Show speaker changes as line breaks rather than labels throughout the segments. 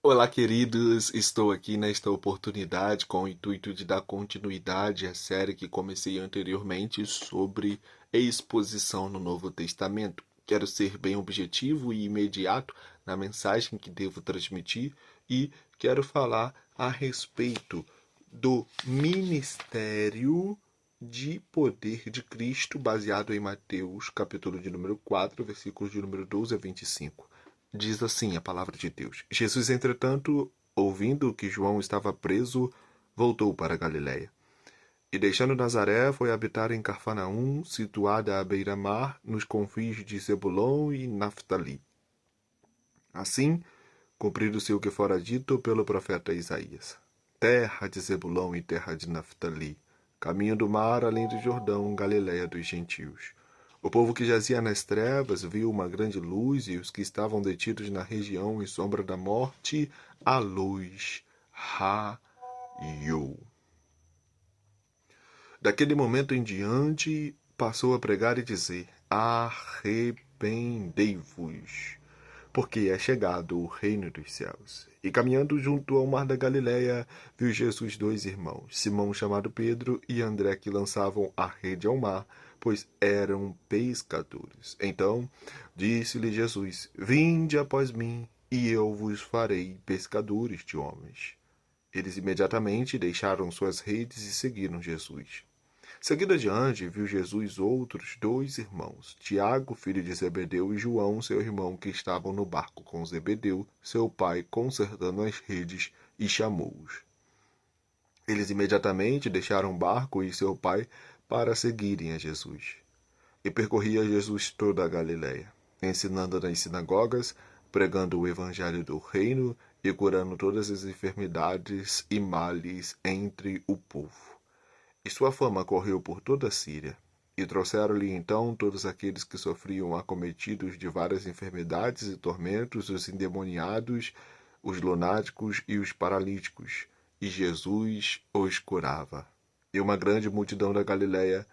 Olá, queridos. Estou aqui nesta oportunidade com o intuito de dar continuidade à série que comecei anteriormente sobre exposição no Novo Testamento. Quero ser bem objetivo e imediato na mensagem que devo transmitir e quero falar a respeito do ministério de poder de Cristo, baseado em Mateus, capítulo de número 4, versículos de número 12 a 25. Diz assim a palavra de Deus. Jesus, entretanto, ouvindo que João estava preso, voltou para a Galiléia. E deixando Nazaré, foi habitar em Cafarnaum, situada à beira-mar, nos confins de Zebulon e Naftali. Assim, cumprido-se o que fora dito pelo profeta Isaías. Terra de Zebulon e terra de Naftali, caminho do mar além do Jordão, Galiléia dos gentios. O povo que jazia nas trevas viu uma grande luz, e os que estavam detidos na região em sombra da morte, a luz raiou. Daquele momento em diante, passou a pregar e dizer: arrependei-vos, porque é chegado o reino dos céus. E caminhando junto ao mar da Galiléia, viu Jesus dois irmãos, Simão chamado Pedro e André, que lançavam a rede ao mar, pois eram pescadores. Então disse-lhe Jesus: vinde após mim, e eu vos farei pescadores de homens. Eles imediatamente deixaram suas redes e seguiram Jesus. Seguindo adiante, viu Jesus outros dois irmãos, Tiago, filho de Zebedeu, e João, seu irmão, que estavam no barco com Zebedeu, seu pai, consertando as redes, e chamou-os. Eles imediatamente deixaram o barco e seu pai para seguirem a Jesus. E percorria Jesus toda a Galiléia, ensinando nas sinagogas, pregando o evangelho do reino e curando todas as enfermidades e males entre o povo. E sua fama correu por toda a Síria. E trouxeram-lhe então todos aqueles que sofriam acometidos de várias enfermidades e tormentos, os endemoniados, os lunáticos e os paralíticos. E Jesus os curava. E uma grande multidão da Galiléia,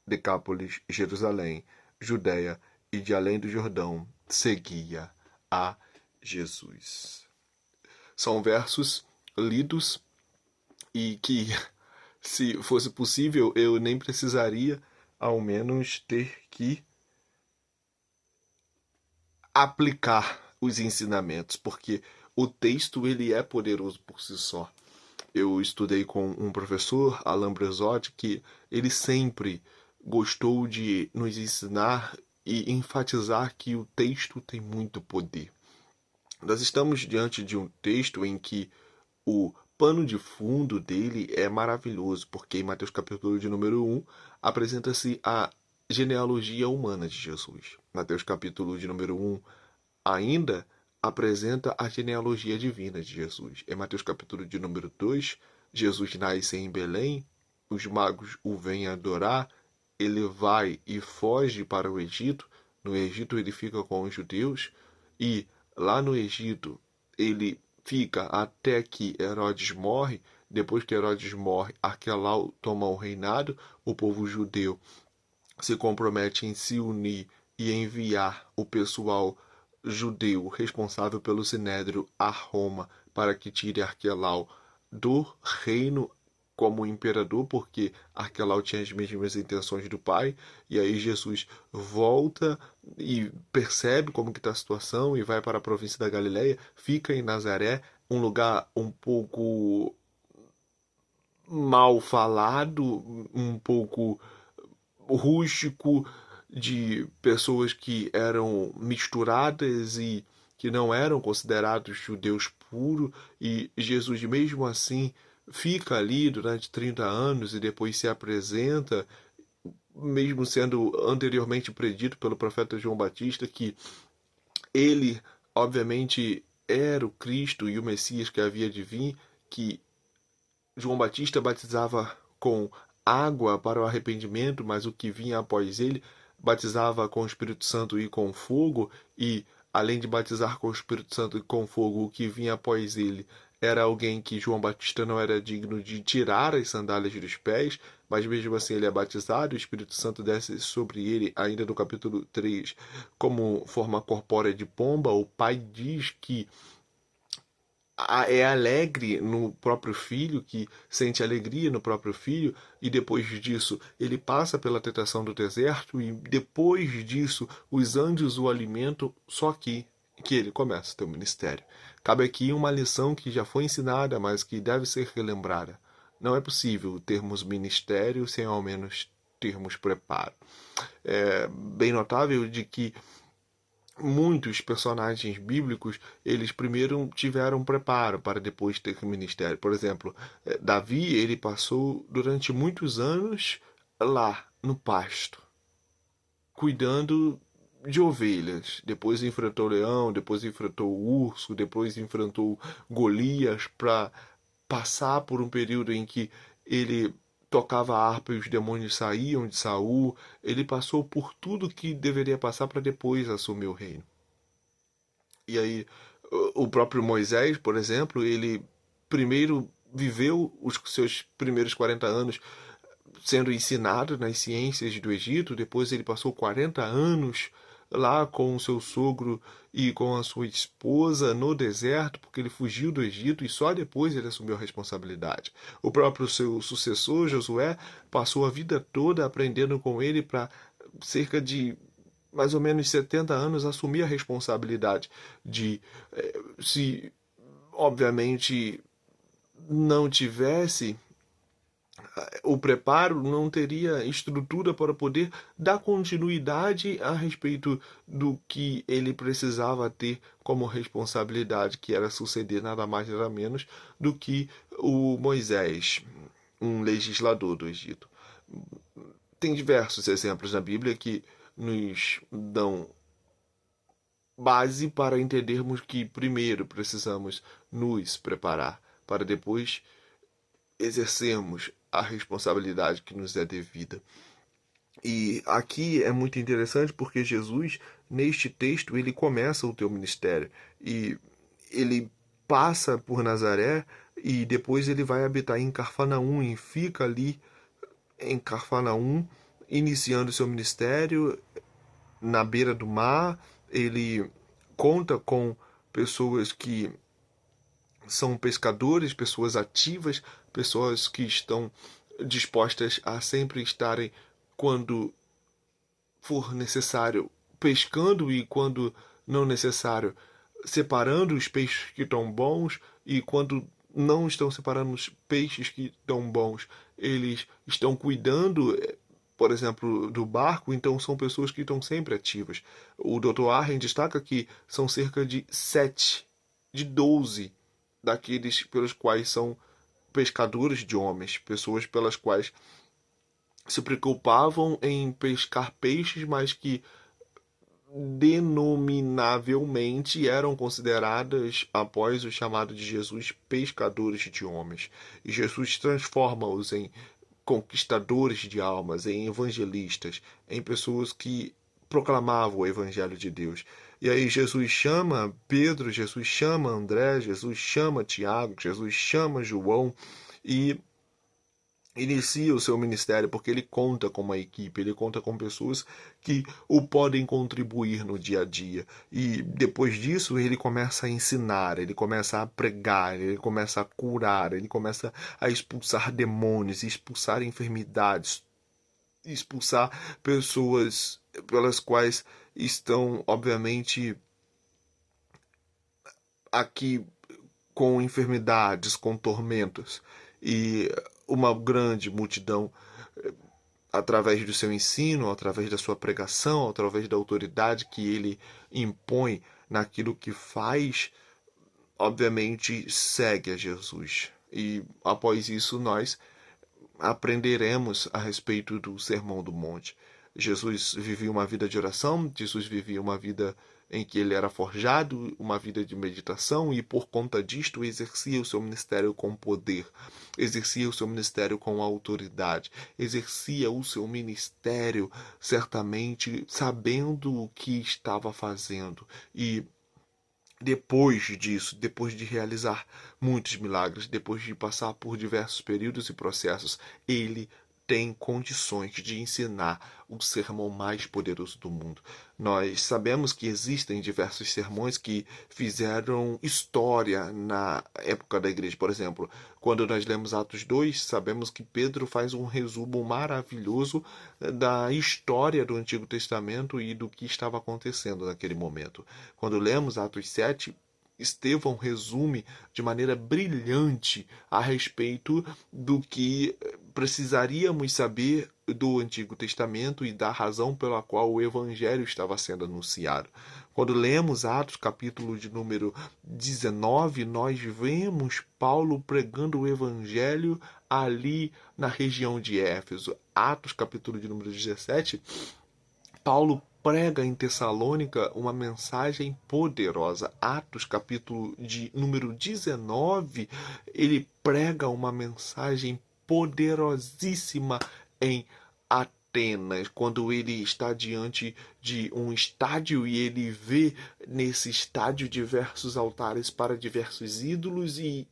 Decápolis, Jerusalém, Judéia e de além do Jordão seguia a Jesus. São versos lidos e que, se fosse possível, eu nem precisaria, ao menos, ter que aplicar os ensinamentos, porque o texto ele é poderoso por si só. Eu estudei com um professor, Alain Bresotti, que ele sempre gostou de nos ensinar e enfatizar que o texto tem muito poder. Nós estamos diante de um texto em que o pano de fundo dele é maravilhoso, porque em Mateus capítulo de número 1 apresenta-se a genealogia humana de Jesus. Mateus capítulo de número 1 ainda apresenta a genealogia divina de Jesus. Em Mateus capítulo de número 2, Jesus nasce em Belém, os magos o vêm adorar, ele vai e foge para o Egito. No Egito ele fica com os judeus e lá no Egito ele fica até que Herodes morre. Depois que Herodes morre, Arquelau toma o reinado. O povo judeu se compromete em se unir e enviar o pessoal judeu responsável pelo Sinédrio a Roma para que tire Arquelau do reino como imperador, porque Arquelau tinha as mesmas intenções do pai. E aí Jesus volta e percebe como que está a situação e vai para a província da Galileia, fica em Nazaré, um lugar um pouco mal falado, um pouco rústico, de pessoas que eram misturadas e que não eram considerados judeus puros, e Jesus mesmo assim fica ali durante 30 anos e depois se apresenta, mesmo sendo anteriormente predito pelo profeta João Batista que ele obviamente era o Cristo e o Messias que havia de vir, que João Batista batizava com água para o arrependimento, mas o que vinha após ele batizava com o Espírito Santo e com fogo, e além de batizar com o Espírito Santo e com fogo, o que vinha após ele era alguém que João Batista não era digno de tirar as sandálias dos pés, mas mesmo assim ele é batizado, o Espírito Santo desce sobre ele, ainda no capítulo 3, como forma corpórea de pomba. O pai diz que é alegre no próprio filho, que sente alegria no próprio filho, e depois disso ele passa pela tentação do deserto, e depois disso os anjos o alimentam, só que ele começa o seu ministério. Cabe aqui uma lição que já foi ensinada, mas que deve ser relembrada. Não é possível termos ministério sem ao menos termos preparo. É bem notável de que muitos personagens bíblicos, eles primeiro tiveram preparo para depois ter ministério. Por exemplo, Davi, ele passou durante muitos anos lá no pasto, cuidando de ovelhas. Depois enfrentou o leão, depois enfrentou o urso, depois enfrentou Golias para passar por um período em que ele tocava a harpa e os demônios saíam de Saul. Ele passou por tudo que deveria passar para depois assumir o reino. E aí, o próprio Moisés, por exemplo, ele primeiro viveu os seus primeiros 40 anos sendo ensinado nas ciências do Egito, depois ele passou 40 anos lá com o seu sogro e com a sua esposa no deserto, porque ele fugiu do Egito e só depois ele assumiu a responsabilidade. O próprio seu sucessor, Josué, passou a vida toda aprendendo com ele para cerca de mais ou menos 70 anos assumir a responsabilidade de, se obviamente não tivesse o preparo, não teria estrutura para poder dar continuidade a respeito do que ele precisava ter como responsabilidade, que era suceder nada mais nada menos do que o Moisés, um legislador do Egito. Tem diversos exemplos na Bíblia que nos dão base para entendermos que primeiro precisamos nos preparar para depois exercermos a responsabilidade que nos é devida. E aqui é muito interessante porque Jesus, neste texto, ele começa o teu ministério e ele passa por Nazaré e depois ele vai habitar em Cafarnaum e fica ali em Cafarnaum, iniciando seu ministério na beira do mar. Ele conta com pessoas que são pescadores, pessoas ativas, pessoas que estão dispostas a sempre estarem, quando for necessário, pescando e quando não necessário, separando os peixes que estão bons, e quando não estão separando os peixes que estão bons, eles estão cuidando, por exemplo, do barco. Então são pessoas que estão sempre ativas. O Dr. Arren destaca que são cerca de 7 de 12 daqueles pelos quais são pescadores de homens, pessoas pelas quais se preocupavam em pescar peixes, mas que denominavelmente eram consideradas, após o chamado de Jesus, pescadores de homens. E Jesus transforma-os em conquistadores de almas, em evangelistas, em pessoas que proclamavam o evangelho de Deus. E aí Jesus chama Pedro, Jesus chama André, Jesus chama Tiago, Jesus chama João e inicia o seu ministério, porque ele conta com uma equipe, ele conta com pessoas que o podem contribuir no dia a dia. E depois disso ele começa a ensinar, ele começa a pregar, ele começa a curar, ele começa a expulsar demônios, expulsar enfermidades, expulsar pessoas pelas quais estão, obviamente, aqui com enfermidades, com tormentos. E uma grande multidão, através do seu ensino, através da sua pregação, através da autoridade que ele impõe naquilo que faz, obviamente segue a Jesus. E após isso nós aprenderemos a respeito do Sermão do Monte. Jesus vivia uma vida de oração, Jesus vivia uma vida em que ele era forjado, uma vida de meditação, e por conta disto exercia o seu ministério com poder, exercia o seu ministério com autoridade, exercia o seu ministério certamente sabendo o que estava fazendo. E depois disso, depois de realizar muitos milagres, depois de passar por diversos períodos e processos, ele tem condições de ensinar o sermão mais poderoso do mundo. Nós sabemos que existem diversos sermões que fizeram história na época da igreja. Por exemplo, quando nós lemos Atos 2, sabemos que Pedro faz um resumo maravilhoso da história do Antigo Testamento e do que estava acontecendo naquele momento. Quando lemos Atos 7, Estevão resume de maneira brilhante a respeito do que precisaríamos saber do Antigo Testamento e da razão pela qual o Evangelho estava sendo anunciado. Quando lemos Atos, capítulo de número 19, nós vemos Paulo pregando o Evangelho ali na região de Éfeso. Atos, capítulo de número 17, Paulo prega em Tessalônica uma mensagem poderosa. Atos, capítulo de número 19, ele prega uma mensagem poderosíssima em Atenas, quando ele está diante de um estádio e ele vê nesse estádio diversos altares para diversos ídolos e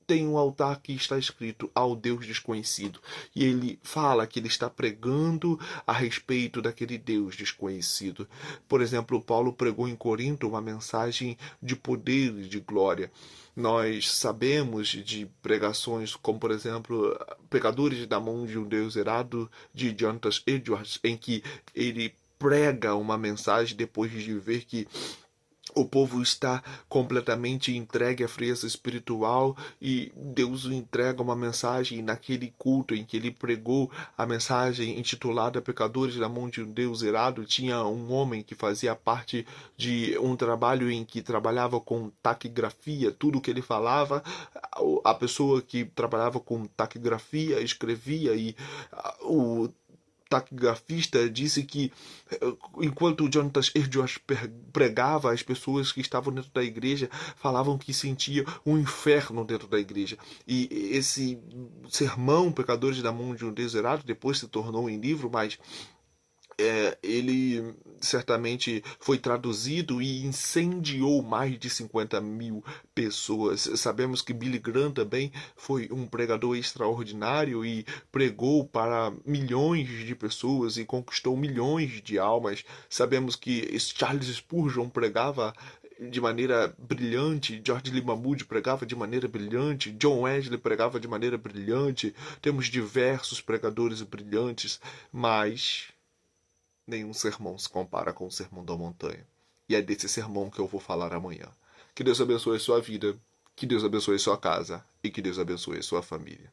tem um altar que está escrito ao Deus desconhecido. E ele fala que ele está pregando a respeito daquele Deus desconhecido. Por exemplo, Paulo pregou em Corinto uma mensagem de poder e de glória. Nós sabemos de pregações como, por exemplo, Pecadores da Mão de um Deus Errado, de Jonathan Edwards, em que ele prega uma mensagem depois de ver que o povo está completamente entregue à frieza espiritual e Deus entrega uma mensagem naquele culto em que ele pregou a mensagem intitulada Pecadores da Mão de um Deus Irado. Tinha um homem que fazia parte de um trabalho em que trabalhava com taquigrafia. Tudo que ele falava, a pessoa que trabalhava com taquigrafia escrevia e o taquigrafista disse que enquanto Jonathan Edwards pregava, as pessoas que estavam dentro da igreja falavam que sentia um inferno dentro da igreja. E esse sermão, Pecadores da Mão de um Deus Errado, depois se tornou em livro, mas ele certamente foi traduzido e incendiou mais de 50 mil pessoas. Sabemos que Billy Graham também foi um pregador extraordinário e pregou para milhões de pessoas e conquistou milhões de almas. Sabemos que Charles Spurgeon pregava de maneira brilhante, George Lima Moody pregava de maneira brilhante, John Wesley pregava de maneira brilhante. Temos diversos pregadores brilhantes, mas nenhum sermão se compara com o Sermão da Montanha. E é desse sermão que eu vou falar amanhã. Que Deus abençoe sua vida, que Deus abençoe sua casa e que Deus abençoe sua família.